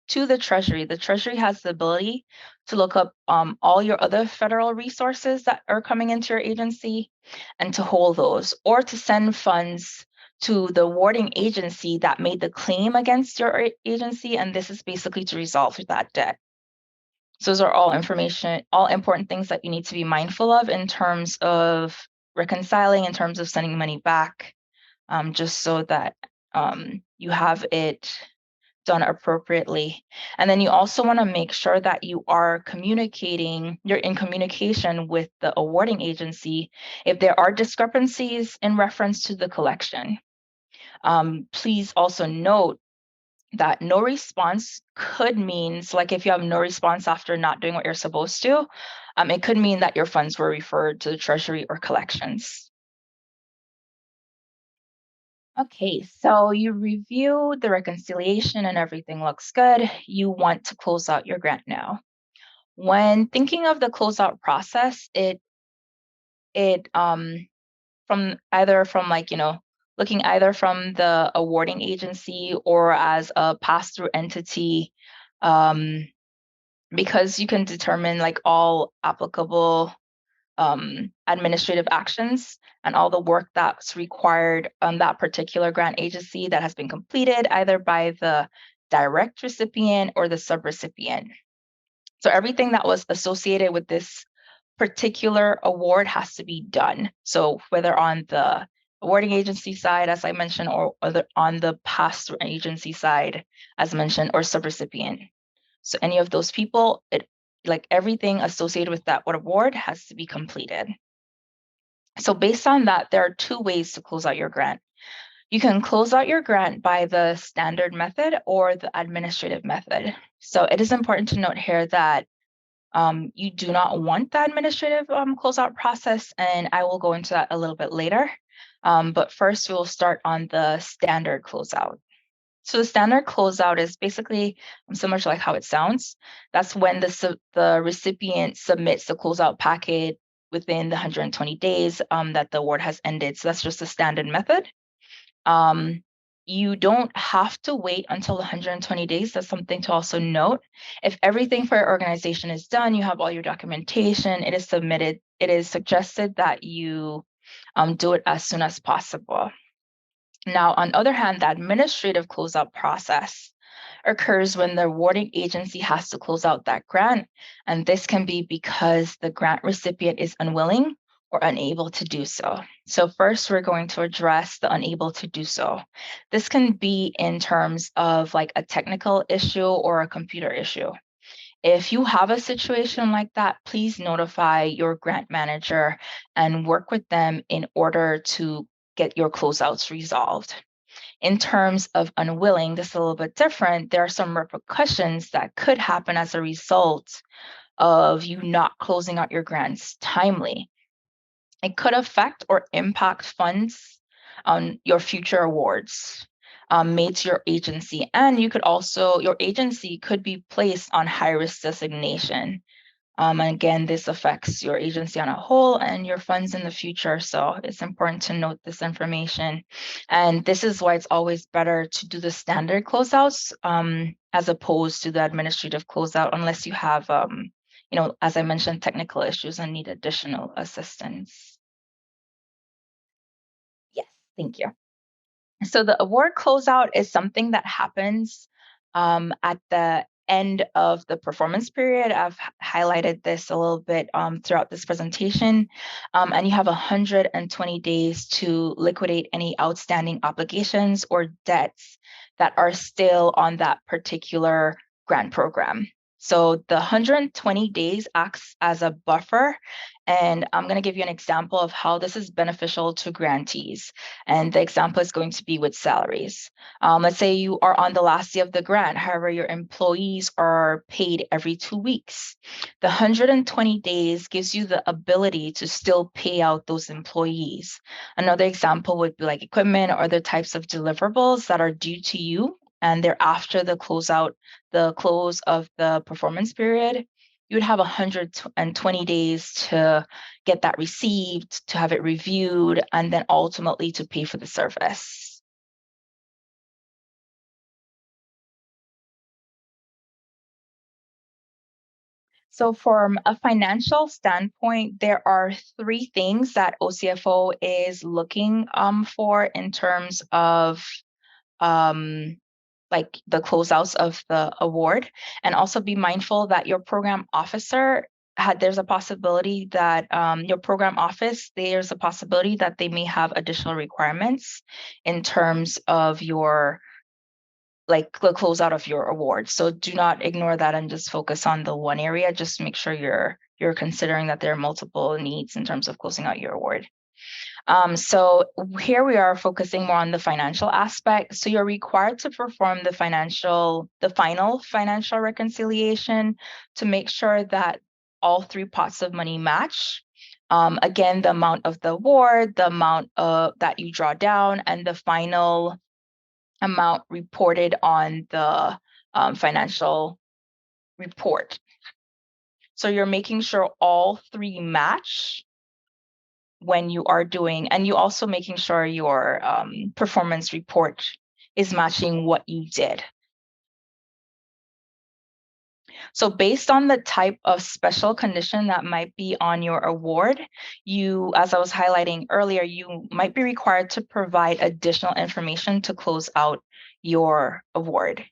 to the Treasury has the ability to look up all your other federal resources that are coming into your agency and to hold those, or to send funds to the awarding agency that made the claim against your agency, and this is basically to resolve that debt. So those are all important things that you need to be mindful of in terms of reconciling, in terms of sending money back, just so that you have it done appropriately. And then you also want to make sure that you're in communication with the awarding agency if there are discrepancies in reference to the collection. Please also note that no response could mean, like if you have no response after not doing what you're supposed to, it could mean that your funds were referred to the Treasury or collections. Okay, so you review the reconciliation and everything looks good. You want to close out your grant now. When thinking of the closeout process, looking either from the awarding agency or as a pass-through entity, because you can determine like all applicable administrative actions and all the work that's required on that particular grant agency that has been completed either by the direct recipient or the subrecipient. So everything that was associated with this particular award has to be done. So whether on the awarding agency side, as I mentioned, or on the pass-through agency side, as mentioned, or subrecipient. So any of those people, like everything associated with that award has to be completed. So based on that, there are two ways to close out your grant. You can close out your grant by the standard method or the administrative method. So it is important to note here that you do not want the administrative closeout process, and I will go into that a little bit later. But first, we'll start on the standard closeout. So the standard closeout is basically similar to like how it sounds. That's when the recipient submits the closeout packet within the 120 days that the award has ended. So that's just the standard method. You don't have to wait until 120 days. That's something to also note. If everything for your organization is done, you have all your documentation, it is submitted, it is suggested that you do it as soon as possible. Now, on the other hand, the administrative closeout process occurs when the awarding agency has to close out that grant, and this can be because the grant recipient is unwilling or unable to do so. So first, we're going to address the unable to do so. This can be in terms of like a technical issue or a computer issue. If you have a situation like that, please notify your grant manager and work with them in order to get your closeouts resolved. In terms of unwilling, this is a little bit different. There are some repercussions that could happen as a result of you not closing out your grants timely. It could affect or impact funds on your future awards made to your agency. And your agency could be placed on high risk designation. And again, this affects your agency on a whole and your funds in the future. So it's important to note this information. And this is why it's always better to do the standard closeouts as opposed to the administrative closeout, unless you have, as I mentioned, technical issues and need additional assistance. Yes, thank you. So the award closeout is something that happens at the end of the performance period. I've highlighted this a little bit throughout this presentation. And you have 120 days to liquidate any outstanding obligations or debts that are still on that particular grant program. So the 120 days acts as a buffer. And I'm going to give you an example of how this is beneficial to grantees. And the example is going to be with salaries. Let's say you are on the last day of the grant. However, your employees are paid every 2 weeks. The 120 days gives you the ability to still pay out those employees. Another example would be like equipment or other types of deliverables that are due to you, and they're after the close of the performance period. You would have 120 days to get that received, to have it reviewed, and then ultimately to pay for the service. So from a financial standpoint, there are 3 things that OCFO is looking for in terms of like the closeouts of the award, and also be mindful that your program officer there's a possibility that your program office, there's a possibility that they may have additional requirements in terms of your, like the closeout of your award. So do not ignore that and just focus on the one area. Just make sure you're considering that there are multiple needs in terms of closing out your award. So here we are focusing more on the financial aspect. So you're required to perform the final financial reconciliation to make sure that all three pots of money match. Again, the amount of the award, the amount that you draw down, and the final amount reported on the financial report. So you're making sure all three match when you are doing, and you also making sure your performance report is matching what you did. So based on the type of special condition that might be on your award, you, as I was highlighting earlier, you might be required to provide additional information to close out your award.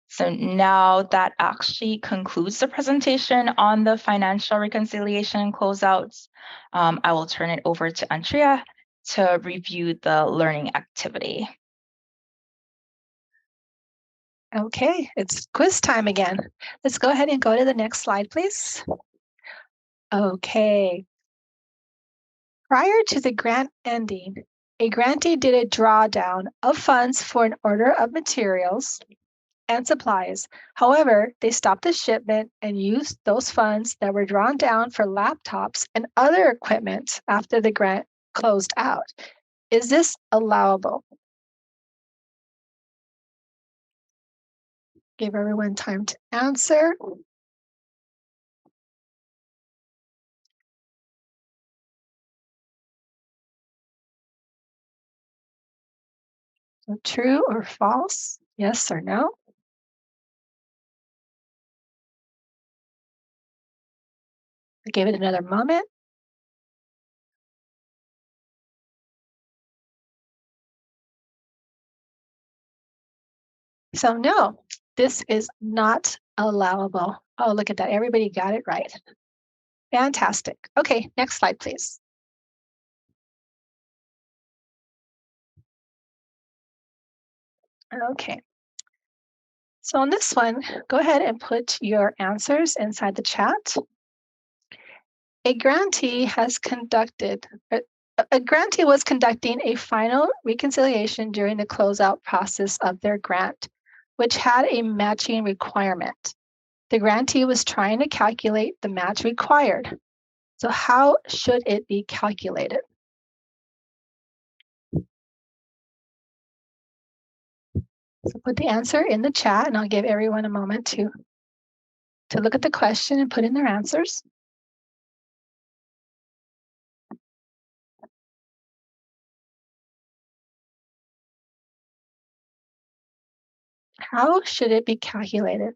So now that actually concludes the presentation on the financial reconciliation closeouts. I will turn it over to Andrea to review the learning activity. Okay, it's quiz time again. Let's go ahead and go to the next slide, please. Okay. Prior to the grant ending, a grantee did a drawdown of funds for an order of materials and supplies. However, they stopped the shipment and used those funds that were drawn down for laptops and other equipment after the grant closed out. Is this allowable? Give everyone time to answer. So true or false? Yes or no? I gave it another moment. So no, this is not allowable. Oh, look at that. Everybody got it right. Fantastic. Okay, next slide, please. Okay. So on this one, go ahead and put your answers inside the chat. A grantee was conducting a final reconciliation during the closeout process of their grant, which had a matching requirement. The grantee was trying to calculate the match required. So how should it be calculated? So put the answer in the chat, and I'll give everyone a moment to look at the question and put in their answers. How should it be calculated?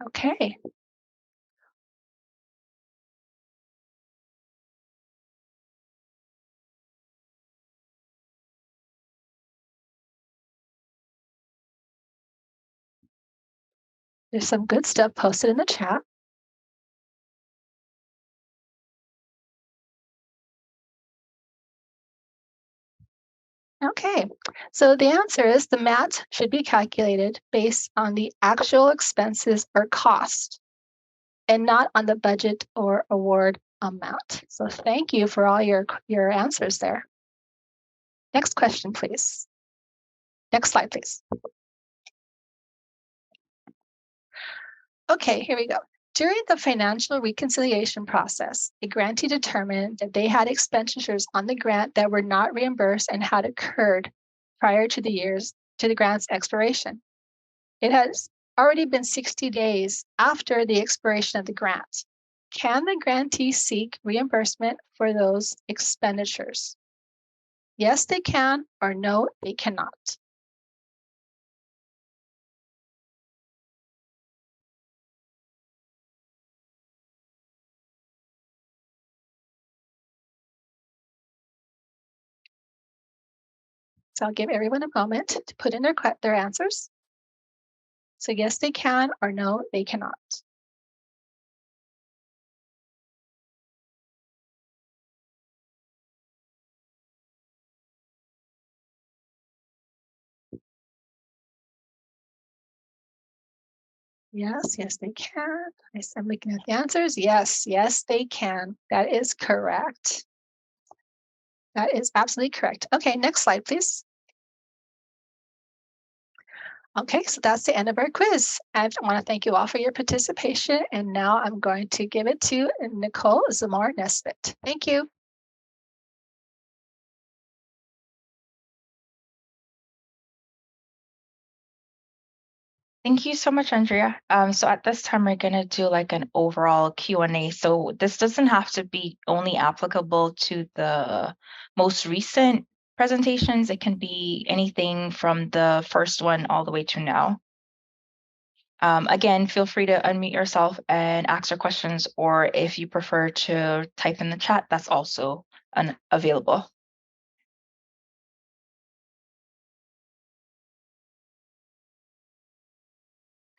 Okay. There's some good stuff posted in the chat. Okay, so the answer is the match should be calculated based on the actual expenses or cost and not on the budget or award amount. So thank you for all your answers there. Next question, please. Next slide, please. Okay, here we go. During the financial reconciliation process, a grantee determined that they had expenditures on the grant that were not reimbursed and had occurred prior to the grant's expiration. It has already been 60 days after the expiration of the grant. Can the grantee seek reimbursement for those expenditures? Yes, they can, or no, they cannot. So I'll give everyone a moment to put in their answers. So yes, they can, or no, they cannot. Yes, yes, they can. I'm looking at the answers. Yes, yes, they can. That is correct. That is absolutely correct. Okay, next slide, please. Okay, so that's the end of our quiz. I want to thank you all for your participation. And now I'm going to give it to Nicole Zamar Nesbitt. Thank you. Thank you so much, Andrea. So at this time, we're going to do like an overall Q&A. So this doesn't have to be only applicable to the most recent presentations. It can be anything from the first one all the way to now. Again, feel free to unmute yourself and ask your questions, or if you prefer to type in the chat, that's also available.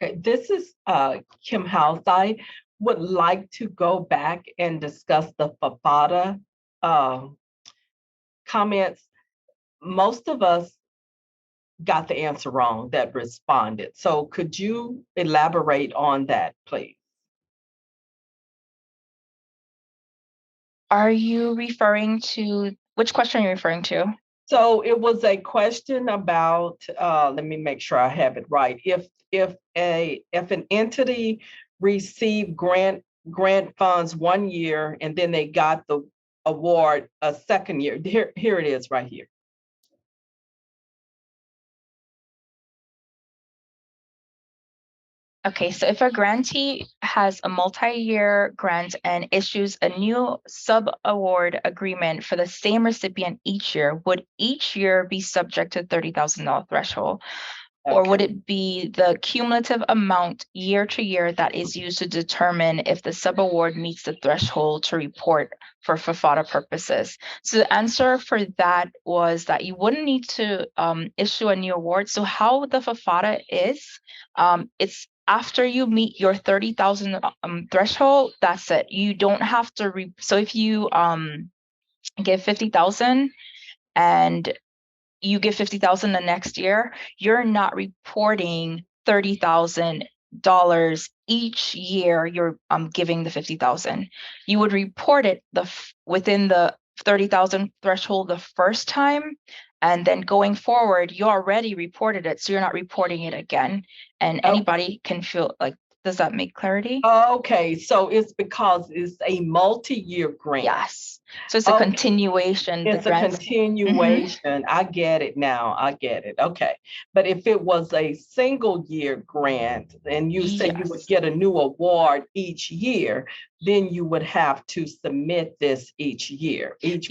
Okay, this is Kim House. I would like to go back and discuss the FFATA comments. Most of us got the answer wrong that responded. So could you elaborate on that, please? Are you referring to, which question are you referring to? So it was a question about, let me make sure I have it right. If an entity received grant funds 1 year and then they got the award a second year, here it is right here. Okay, so if a grantee has a multi-year grant and issues a new sub-award agreement for the same recipient each year, would each year be subject to $30,000 threshold? Or would it be the cumulative amount year to year that is used to determine if the sub-award meets the threshold to report for FFATA purposes? So the answer for that was that you wouldn't need to issue a new award. So how the FFATA is, it's after you meet your 30,000 threshold, that's it. You don't have to, so if you give 50,000 and you get 50,000 the next year, you're not reporting $30,000 each year you're giving the 50,000. You would report it within the 30,000 threshold the first time, and then going forward, you already reported it, so you're not reporting it again. And anybody can feel like, does that make clarity? Okay, so it's because it's a multi-year grant. Yes. So it's a continuation. It's a continuation. I get it now. I get it. Okay. But if it was a single year grant and you say you would get a new award each year, then you would have to submit this each year, each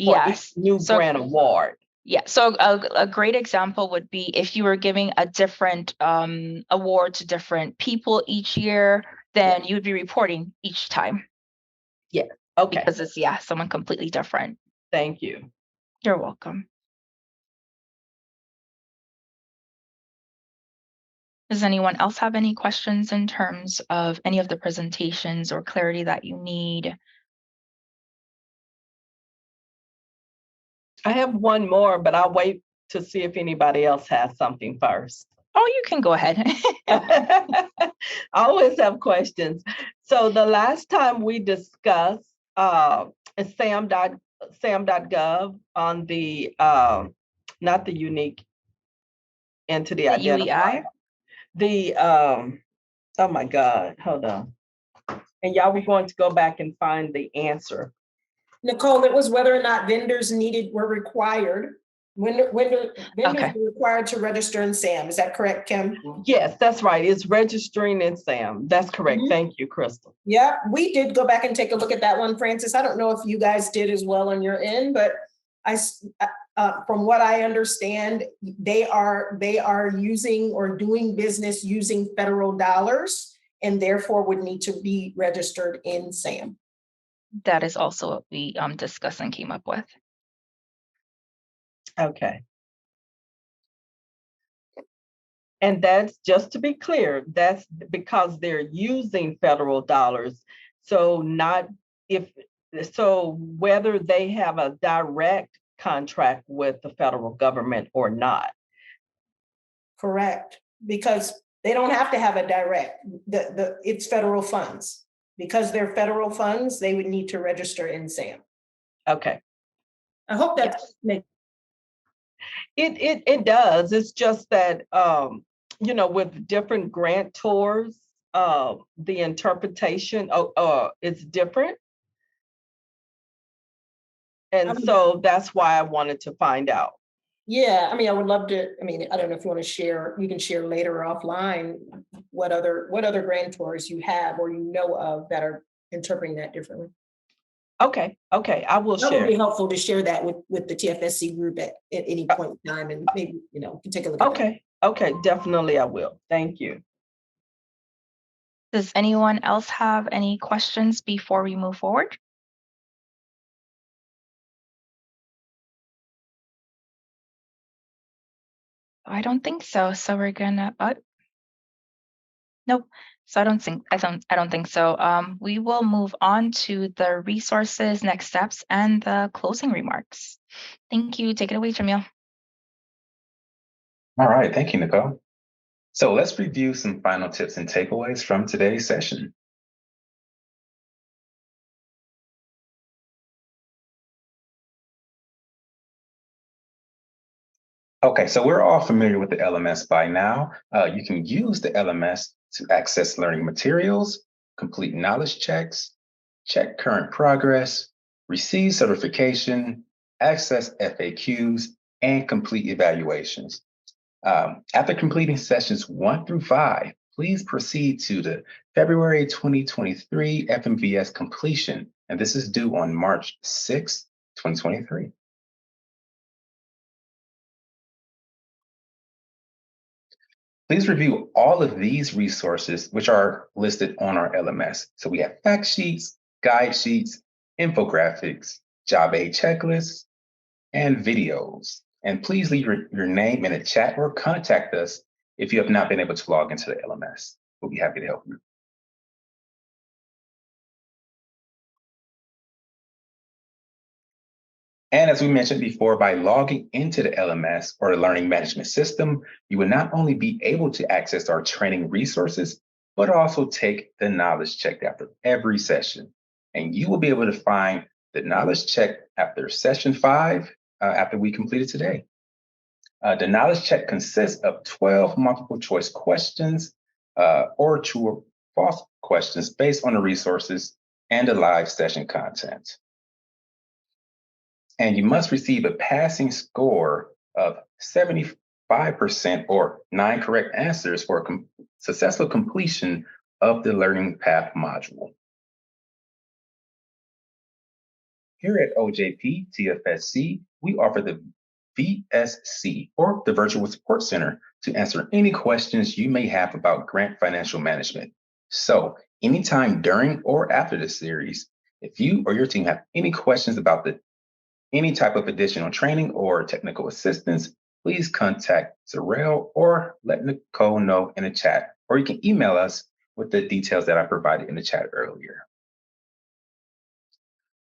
new grant award. Yeah, so a great example would be if you were giving a different award to different people each year, then you would be reporting each time. Yeah, okay. Because it's, someone completely different. Thank you. You're welcome. Does anyone else have any questions in terms of any of the presentations or clarity that you need? I have one more, but I'll wait to see if anybody else has something first. Oh, you can go ahead. I always have questions. So the last time we discussed SAM.gov on the not the unique entity identifier. The oh my God, hold on. And y'all were going to go back and find the answer. Nicole, it was whether or not vendors were required. Vendors were required to register in SAM. Is that correct, Kim? Yes, that's right. It's registering in SAM. That's correct. Thank you, Crystal. Yeah, we did go back and take a look at that one, Francis. I don't know if you guys did as well on your end, but from what I understand, they are using or doing business using federal dollars and therefore would need to be registered in SAM. That is also what we discussed and came up with. Okay. And that's, just to be clear, that's because they're using federal dollars. So whether they have a direct contract with the federal government or not. Correct, because they don't have to have a direct, it's federal funds. Because they're federal funds, they would need to register in SAM. Okay. I hope that makes. It does. It's just that with different grantors, the interpretation is different. And so that's why I wanted to find out. Yeah, I mean, I would love to, I mean, I don't know if you want to share, you can share later offline what other grantors you have or you know of that are interpreting that differently. Okay, I will share. That would be helpful to share that with the TFSC group at any point in time, and maybe, you can take a look at that. Okay, definitely I will. Thank you. Does anyone else have any questions before we move forward? I don't think so. So we're gonna, nope. So I don't think so. We will move on to the resources, next steps, and the closing remarks. Thank you. Take it away, Jamil. All right, thank you, Nicole. So let's review some final tips and takeaways from today's session. Okay, so we're all familiar with the LMS by now. You can use the LMS to access learning materials, complete knowledge checks, check current progress, receive certification, access FAQs, and complete evaluations. After completing sessions 1 through 5, please proceed to the February 2023 FMVS completion, and this is due on March 6, 2023. Please review all of these resources, which are listed on our LMS. So we have fact sheets, guide sheets, infographics, job aid checklists, and videos. And please leave your name in a chat or contact us if you have not been able to log into the LMS. We'll be happy to help you. And as we mentioned before, by logging into the LMS or the learning management system, you will not only be able to access our training resources, but also take the knowledge check after every session. And you will be able to find the knowledge check after session 5, after we completed today. The knowledge check consists of 12 multiple choice questions or true or false questions based on the resources and the live session content. And you must receive a passing score of 75% or 9 correct answers for successful completion of the Learning Path module. Here at OJP TFSC, we offer the VSC, or the Virtual Support Center, to answer any questions you may have about grant financial management. So anytime during or after the series, if you or your team have any questions about any type of additional training or technical assistance, please contact Zarel or let Nicole know in the chat, or you can email us with the details that I provided in the chat earlier.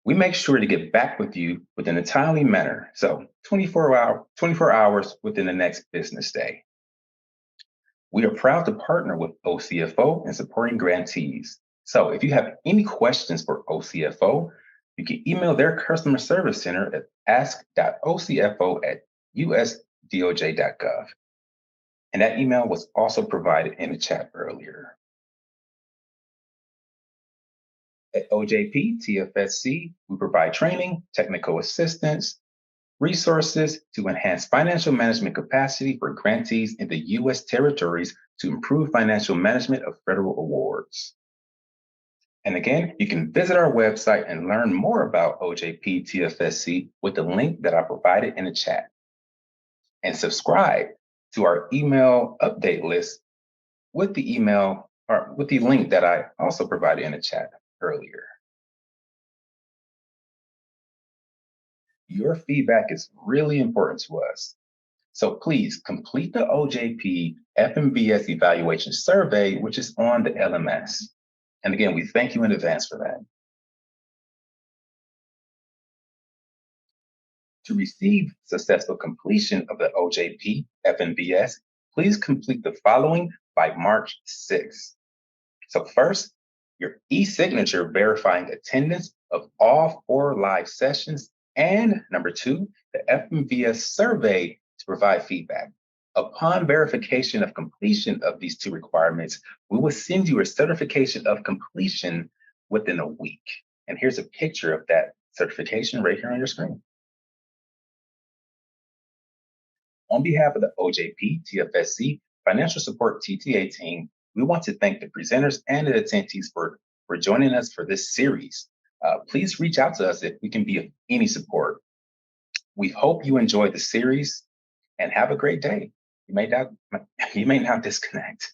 We make sure to get back with you within a timely manner, so 24 hours within the next business day. We are proud to partner with OCFO in supporting grantees. So if you have any questions for OCFO, you can email their customer service center at ask.ocfo@usdoj.gov. And that email was also provided in the chat earlier. At OJP TFSC, we provide training, technical assistance, resources to enhance financial management capacity for grantees in the U.S. territories to improve financial management of federal awards. And again, you can visit our website and learn more about OJP TFSC with the link that I provided in the chat. And subscribe to our email update list with the email or with the link that I also provided in the chat earlier. Your feedback is really important to us. So please complete the OJP FMVS evaluation survey, which is on the LMS. And again, we thank you in advance for that. To receive successful completion of the OJP FMVS, please complete the following by March 6th. So first, your e-signature verifying attendance of all 4 live sessions, and number 2, the FMVS survey to provide feedback. Upon verification of completion of these 2 requirements, we will send you a certification of completion within a week. And here's a picture of that certification right here on your screen. On behalf of the OJP TFSC Financial Support TTA team, we want to thank the presenters and the attendees for joining us for this series. Please reach out to us if we can be of any support. We hope you enjoyed the series and have a great day. You may now disconnect.